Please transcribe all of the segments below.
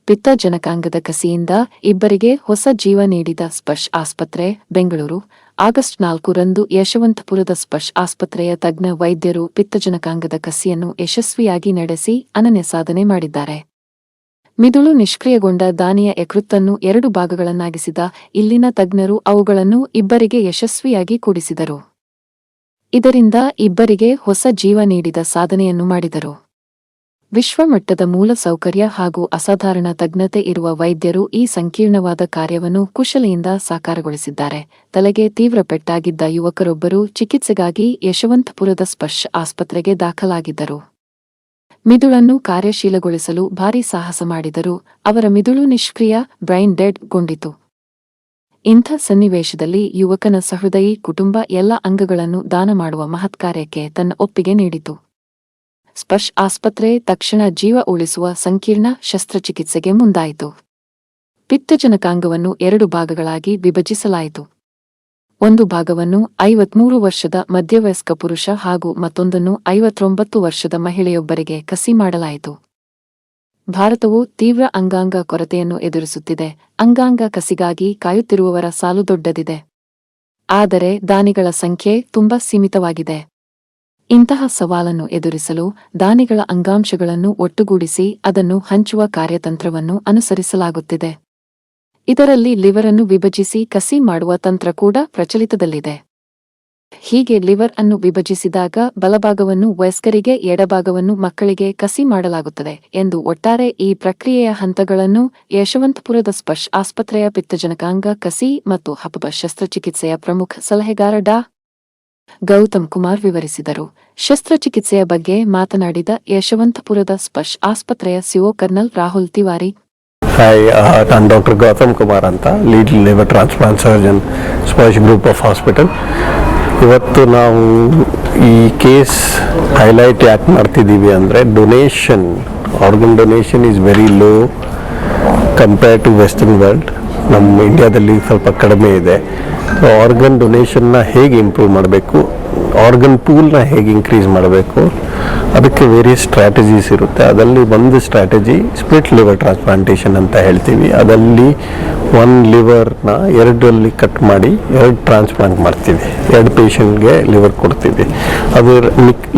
ಪಿತ್ತಜನಕಾಂಗದ ಕಸಿಯಿಂದ ಇಬ್ಬರಿಗೆ ಹೊಸ ಜೀವ ನೀಡಿದ ಸ್ಪರ್ಶ್ ಆಸ್ಪತ್ರೆ, ಬೆಂಗಳೂರು. ಆಗಸ್ಟ್ 4ರಂದು ಯಶವಂತಪುರದ ಸ್ಪರ್ಶ್ ಆಸ್ಪತ್ರೆಯ ತಜ್ಞ ವೈದ್ಯರು ಪಿತ್ತಜನಕಾಂಗದ ಕಸಿಯನ್ನು ಯಶಸ್ವಿಯಾಗಿ ನಡೆಸಿ ಅನನ್ಯ ಸಾಧನೆ ಮಾಡಿದ್ದಾರೆ. ಮಿದುಳು ನಿಷ್ಕ್ರಿಯಗೊಂಡ ದಾನಿಯ ಯಕೃತ್ತನ್ನು 2 ಭಾಗಗಳನ್ನಾಗಿಸಿದ ಇಲ್ಲಿನ ತಜ್ಞರು ಅವುಗಳನ್ನು ಇಬ್ಬರಿಗೆ ಯಶಸ್ವಿಯಾಗಿ ಕೂಡಿಸಿದರು. ಇದರಿಂದ ಇಬ್ಬರಿಗೆ ಹೊಸ ಜೀವ ನೀಡಿದ ಸಾಧನೆಯನ್ನು ಮಾಡಿದರು. ವಿಶ್ವಮಟ್ಟದ ಮೂಲ ಸೌಕರ್ಯ ಹಾಗೂ ಅಸಾಧಾರಣ ತಜ್ಞತೆ ಇರುವ ವೈದ್ಯರು ಈ ಸಂಕೀರ್ಣವಾದ ಕಾರ್ಯವನ್ನು ಕುಶಲೆಯಿಂದ ಸಾಕಾರಗೊಳಿಸಿದ್ದಾರೆ. ತಲೆಗೆ ತೀವ್ರ ಪೆಟ್ಟಾಗಿದ್ದ ಯುವಕರೊಬ್ಬರು ಚಿಕಿತ್ಸೆಗಾಗಿ ಯಶವಂತಪುರದ ಸ್ಪರ್ಶ್ ಆಸ್ಪತ್ರೆಗೆ ದಾಖಲಾಗಿದ್ದರು. ಮಿದುಳನ್ನು ಕಾರ್ಯಶೀಲಗೊಳಿಸಲು ಭಾರೀ ಸಾಹಸ ಮಾಡಿದರು. ಅವರ ಮಿದುಳು ನಿಷ್ಕ್ರಿಯ, ಬ್ರೈನ್ ಡೆಡ್ ಗೊಂಡಿತು. ಇಂಥ ಸನ್ನಿವೇಶದಲ್ಲಿ ಯುವಕನ ಸಹೃದಯಿ ಕುಟುಂಬ ಎಲ್ಲ ಅಂಗಗಳನ್ನು ದಾನ ಮಾಡುವ ಮಹತ್ಕಾರ್ಯಕ್ಕೆ ತನ್ನ ಒಪ್ಪಿಗೆ ನೀಡಿತು. ಸ್ಪರ್ಶ್ ಆಸ್ಪತ್ರೆ ತಕ್ಷಣ ಜೀವ ಉಳಿಸುವ ಸಂಕೀರ್ಣ ಶಸ್ತ್ರಚಿಕಿತ್ಸೆಗೆ ಮುಂದಾಯಿತು. ಪಿತ್ತಜನಕಾಂಗವನ್ನು 2 ಭಾಗಗಳಾಗಿ ವಿಭಜಿಸಲಾಯಿತು. ಒಂದು ಭಾಗವನ್ನು 53 ವರ್ಷದ ಮಧ್ಯವಯಸ್ಕ ಪುರುಷ ಹಾಗೂ ಮತ್ತೊಂದನ್ನು 59 ವರ್ಷದ ಮಹಿಳೆಯೊಬ್ಬರಿಗೆ ಕಸಿ ಮಾಡಲಾಯಿತು. ಭಾರತವು ತೀವ್ರ ಅಂಗಾಂಗ ಕೊರತೆಯನ್ನು ಎದುರಿಸುತ್ತಿದೆ. ಅಂಗಾಂಗ ಕಸಿಗಾಗಿ ಕಾಯುತ್ತಿರುವವರ ಸಾಲು ದೊಡ್ಡದಿದೆ. ಆದರೆ ದಾನಿಗಳ ಸಂಖ್ಯೆ ತುಂಬಾ ಸೀಮಿತವಾಗಿದೆ. ಇಂತಹ ಸವಾಲನ್ನು ಎದುರಿಸಲು ದಾನಿಗಳ ಅಂಗಾಂಶಗಳನ್ನು ಒಟ್ಟುಗೂಡಿಸಿ ಅದನ್ನು ಹಂಚುವ ಕಾರ್ಯತಂತ್ರವನ್ನು ಅನುಸರಿಸಲಾಗುತ್ತಿದೆ. ಇದರಲ್ಲಿ ಲಿವರ್ ಅನ್ನು ವಿಭಜಿಸಿ ಕಸಿ ಮಾಡುವ ತಂತ್ರ ಕೂಡ ಪ್ರಚಲಿತದಲ್ಲಿದೆ. ಹೀಗೆ ಲಿವರ್ ಅನ್ನು ವಿಭಜಿಸಿದಾಗ ಬಲಭಾಗವನ್ನು ವಯಸ್ಕರಿಗೆ, ಎಡಭಾಗವನ್ನು ಮಕ್ಕಳಿಗೆ ಕಸಿ ಮಾಡಲಾಗುತ್ತದೆ ಎಂದು ಒಟ್ಟಾರೆ ಈ ಪ್ರಕ್ರಿಯೆಯ ಹಂತಗಳನ್ನು ಯಶವಂತಪುರದ ಸ್ಪರ್ಶ್ ಆಸ್ಪತ್ರೆಯ ಪಿತ್ತಜನಕಾಂಗ ಕಸಿ ಮತ್ತು ಹಪಪ ಶಸ್ತ್ರಚಿಕಿತ್ಸೆಯ ಪ್ರಮುಖ ಸಲಹೆಗಾರ ಡಾ. ಗೌತಮ್ ಕುಮಾರ್ ವಿವರಿಸಿದರು. ಶಸ್ತ್ರಚಿಕಿತ್ಸೆಯ ಬಗ್ಗೆ ಮಾತನಾಡಿದ ಯಶವಂತಪುರದ ಸ್ಪರ್ಶ್ ಆಸ್ಪತ್ರೆಯ CO colonel Rahul Tiwari. Hi, ನಾನು ಡಾಕ್ಟರ್ ಗೌತಮ್ ಕುಮಾರ್ ಅಂತ, lead liver transplant surgeon, Sparsh group of hospital. ಇವತ್ತು ನಾವು ಈ ಕೇಸ್ ಹೈಲೈಟ್ ಯಾಕೆ ಮಾಡ್ತಿದ್ದೀವಿ ಅಂದರೆ, donation, organ donation is very low compare to western world. ನಮ್ಮ ಇಂಡಿಯಾದಲ್ಲಿ ಸ್ವಲ್ಪ ಕಡಿಮೆ ಇದೆ. ಸೊ ಆರ್ಗನ್ ಡೊನೇಷನ್ನ ಹೇಗೆ ಇಂಪ್ರೂವ್ ಮಾಡಬೇಕು, ಆರ್ಗನ್ ಪೂಲ್ನ ಹೇಗೆ ಇನ್ಕ್ರೀಸ್ ಮಾಡಬೇಕು, ಅದಕ್ಕೆ ವೇರಿಯಸ್ ಸ್ಟ್ರಾಟಜೀಸ್ ಇರುತ್ತೆ. ಅದರಲ್ಲಿ ಒಂದು ಸ್ಟ್ರಾಟಜಿ ಸ್ಪ್ಲಿಟ್ ಲಿವರ್ ಟ್ರಾನ್ಸ್ಪ್ಲಾಂಟೇಷನ್ ಅಂತ ಹೇಳ್ತೀವಿ. ಅದರಲ್ಲಿ 1 ಲಿವರ್ನ 2 ಕಟ್ ಮಾಡಿ 2 ಟ್ರಾನ್ಸ್ಪ್ಲಾಂಟ್ ಮಾಡ್ತೀವಿ. 2 ಪೇಷಂಟ್ಗೆ ಲಿವರ್ ಕೊಡ್ತೀವಿ. ಅದು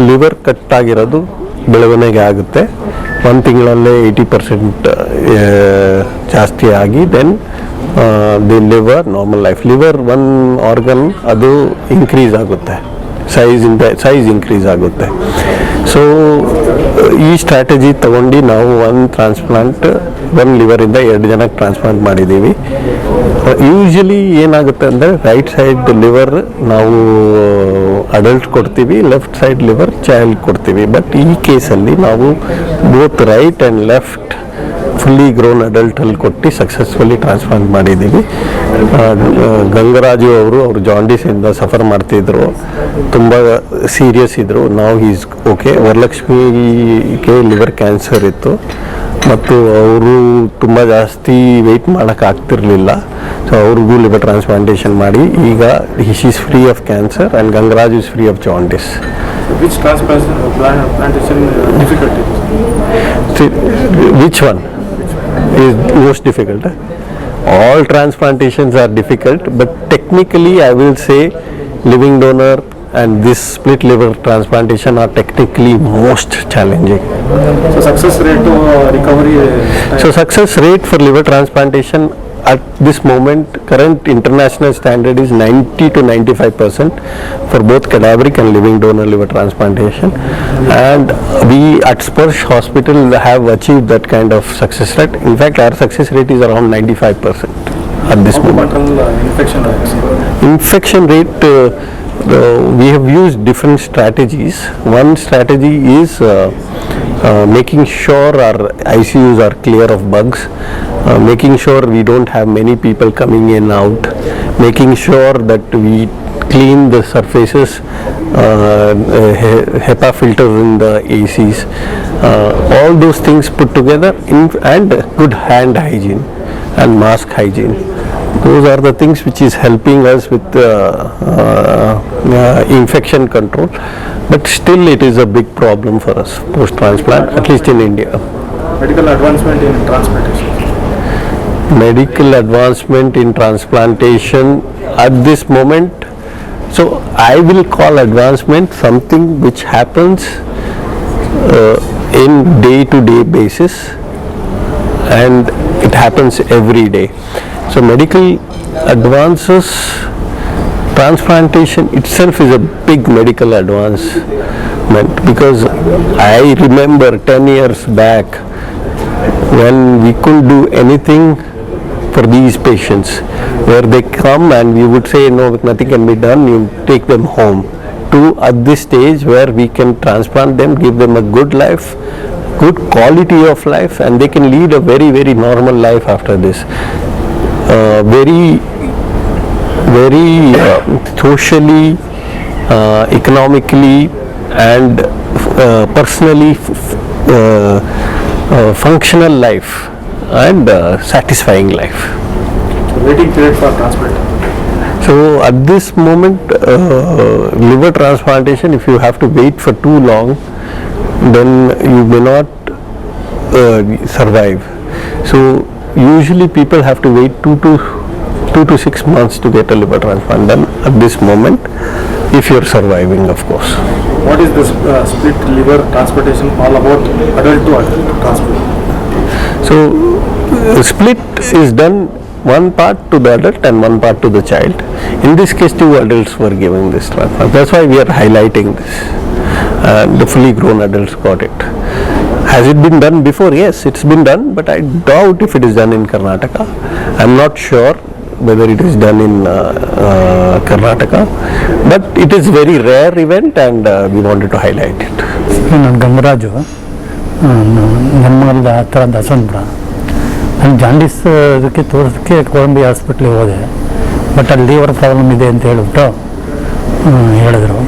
ಲಿವರ್ ಕಟ್ ಆಗಿರೋದು ಬೆಳವಣಿಗೆ ಆಗುತ್ತೆ. 1 ತಿಂಗಳಲ್ಲೇ 80% ಜಾಸ್ತಿ ಆಗಿ then the liver normal life. Liver 1 organ ಅದು ಇನ್ಕ್ರೀಸ್ ಆಗುತ್ತೆ, ಸೈಜ್ ಇನ್ಕ್ರೀಸ್ ಆಗುತ್ತೆ. ಸೊ ಈ ಸ್ಟ್ರಾಟಜಿ ತಗೊಂಡು ನಾವು 1 ಟ್ರಾನ್ಸ್ಪ್ಲಾಂಟ್ 1 ಲಿವರಿಂದ 2 ಜನಕ್ಕೆ ಟ್ರಾನ್ಸ್ಪ್ಲಾಂಟ್ ಮಾಡಿದ್ದೀವಿ. ಯೂಶಲಿ ಏನಾಗುತ್ತೆ ಅಂದರೆ, ರೈಟ್ ಸೈಡ್ ಲಿವರ್ ನಾವು ಅಡಲ್ಟ್ ಕೊಡ್ತೀವಿ, ಲೆಫ್ಟ್ ಸೈಡ್ ಲಿವರ್ ಚೈಲ್ಡ್ ಕೊಡ್ತೀವಿ. ಬಟ್ ಈ ಕೇಸಲ್ಲಿ ನಾವು both right and left fully grown ಅಡಲ್ಟಲ್ಲಿ ಕೊಟ್ಟು ಸಕ್ಸಸ್ಫುಲಿ ಟ್ರಾನ್ಸ್ಪ್ಲಾಂಟ್ ಮಾಡಿದ್ದೀವಿ. ಗಂಗರಾಜು ಅವರು ಜಾಂಡೀಸಿಂದ ಸಫರ್ ಮಾಡ್ತಿದ್ರು, ತುಂಬ ಸೀರಿಯಸ್ ಇದ್ದರು. ನಾವು ಈಸ್ ಓಕೆ. ವರಲಕ್ಷ್ಮಿಗೆ ಲಿವರ್ ಕ್ಯಾನ್ಸರ್ ಇತ್ತು ಮತ್ತು ಅವರು ತುಂಬ ಜಾಸ್ತಿ ವೆಯ್ಟ್ ಮಾಡೋಕ್ಕಾಗ್ತಿರ್ಲಿಲ್ಲ. ಸೊ ಅವ್ರಿಗೂ ಲಿವರ್ ಟ್ರಾನ್ಸ್ಪ್ಲಾಂಟೇಷನ್ ಮಾಡಿ ಈಗ she is free of cancer and Gangaraj is free of jaundice. Which transplantation difficult is? Which one is most difficult? All transplantations are difficult, but technically I will say living donor and this split liver transplantation are technically most challenging. So success rate or recovery? So success rate for liver transplantation at this moment, current international standard is 90 to 95% for both cadaveric and living donor liver transplantation, and we at Sparsh Hospital have achieved that kind of success rate. In fact, our success rate is around 95% at this moment. Infection rate, we have used different strategies. One strategy is making sure our ICUs are clear of bugs, making sure we don't have many people coming in out, making sure that we clean the surfaces, HEPA filters in the ACs, all those things put together, and good hand hygiene and mask hygiene. Those are the things which is helping us with infection control, but still it is a big problem for us post transplant, at least in India. Medical advancement in transplantation. medical advancement in transplantation at this moment. So I will call advancement something which happens in day-to-day basis, and it happens every day. So medical advances, transplantation itself is a big medical advancement, because I remember 10 years back when we couldn't do anything for these patients, where they come and we would say no, nothing can be done, you take them home, to at this stage where we can transplant them, give them a good life, good quality of life, and they can lead a very, very normal life after this. Very socially, economically, and personally functional life and satisfying life. So waiting period for transplant. So at this moment, liver transplantation, if you have to wait for too long, then you may not survive. So usually people have to wait 2 to 6 months to get a liver transplant done at this moment, if you're surviving, of course. What is this split liver transplantation all about, adult to adult transplant? So split is done one part to the adult and one part to the child. In this case, 2 adults were given this transplant. That's why we are highlighting this. The fully grown adults got it. Has it been done before? Yes, it's been done, but I doubt if it is done in Karnataka. I'm not sure whether it is done in Karnataka, but it is very rare event, and we wanted to highlight it. ನಾನು ಗಂಗರಾಜು, ನಮ್ಮಲ್ಲಿ ಹತ್ರ ದಾಸನಪುರ. ನಾನು jaundice ಅದಕ್ಕೆ ತೋರಿಸೋಕ್ಕೆ ಕೊಳಂಬಿ ಹಾಸ್ಪಿಟ್ಲಿಗೆ ಹೋದೆ, but ಅಲ್ಲಿ liver problem ಇದೆ ಅಂತ ಹೇಳ್ಬಿಟ್ಟು ಹೇಳಿದ್ರು.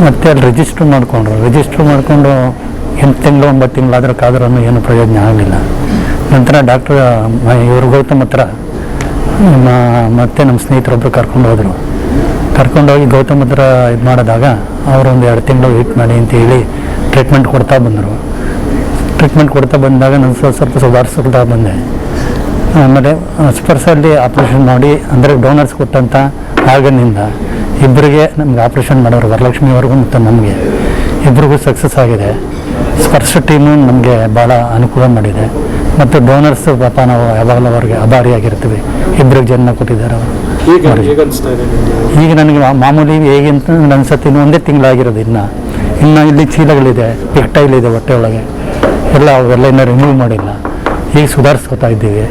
ಮತ್ತು ಅಲ್ಲಿ ರಿಜಿಸ್ಟ್ರ್ ಮಾಡಿಕೊಂಡು 8 ತಿಂಗಳು 9 ತಿಂಗಳಾದ್ರೂ ಕಾದ್ರೂ ಏನು ಪ್ರಯೋಜನ ಆಗಲಿಲ್ಲ. ನಂತರ ಡಾಕ್ಟ್ರ್ ಇವರು ಗೌತಮ್ ಹತ್ರ ಮತ್ತೆ ನಮ್ಮ ಸ್ನೇಹಿತರೊಬ್ಬರು ಕರ್ಕೊಂಡೋಗಿ ಗೌತಮ್ ಹತ್ರ ಇದು ಮಾಡಿದಾಗ ಅವರು ಒಂದು 2 ತಿಂಗಳು ವೆಯ್ಟ್ ಮಾಡಿ ಅಂತ ಹೇಳಿ ಟ್ರೀಟ್ಮೆಂಟ್ ಕೊಡ್ತಾ ಬಂದರು. ಟ್ರೀಟ್ಮೆಂಟ್ ಕೊಡ್ತಾ ಬಂದಾಗ ನಾನು ಸ್ವಲ್ಪ ಸುಧಾರಿಸ್ಕೊಳ್ತಾ ಬಂದೆ. ಆಮೇಲೆ ಸ್ಪರ್ಶಲ್ಲಿ ಆಪ್ರೇಷನ್ ಮಾಡಿ, ಅಂದರೆ ಡೋನರ್ಸ್ ಕೊಟ್ಟಂಥ ಆರ್ಗನ್ನಿಂದ ಇಬ್ಬರಿಗೆ ನಮ್ಗೆ ಆಪ್ರೇಷನ್ ಮಾಡೋರು, ವರಲಕ್ಷ್ಮಿಯವ್ರಿಗೂ ಮತ್ತು ನಮಗೆ ಇಬ್ಬರಿಗೂ ಸಕ್ಸಸ್ ಆಗಿದೆ. ಸ್ಪರ್ಶ ಟೀಮು ನಮಗೆ ಭಾಳ ಅನುಕೂಲ ಮಾಡಿದೆ, ಮತ್ತು ಡೋನರ್ಸ್ ಪಾಪ ನಾವು ಯಾವಾಗಲೂ ಅವ್ರಿಗೆ ಆಭಾರಿಯಾಗಿರ್ತೀವಿ. ಇಬ್ಬರಿಗೆ ಜನ್ಮ ಕೊಟ್ಟಿದ್ದಾರೆ ಅವರು. ಈಗ ನನಗೆ ಮಾಮೂಲಿ ಹೇಗಿಂತ ಅನ್ಸತ್ತೆ, ಇನ್ನು 1 ತಿಂಗಳಾಗಿರೋದು. ಇನ್ನು ಇಲ್ಲಿ ಚೀಲಗಳಿದೆ, ಪಿಕ್ಟೈಲ್ ಇದೆ ಹೊಟ್ಟೆ ಒಳಗೆ, ಅವೆಲ್ಲ ಇನ್ನೂ ರಿಮೂವ್ ಮಾಡಿಲ್ಲ. ಈಗ ಸುಧಾರಿಸ್ಕೊತಾ ಇದ್ದೀವಿ.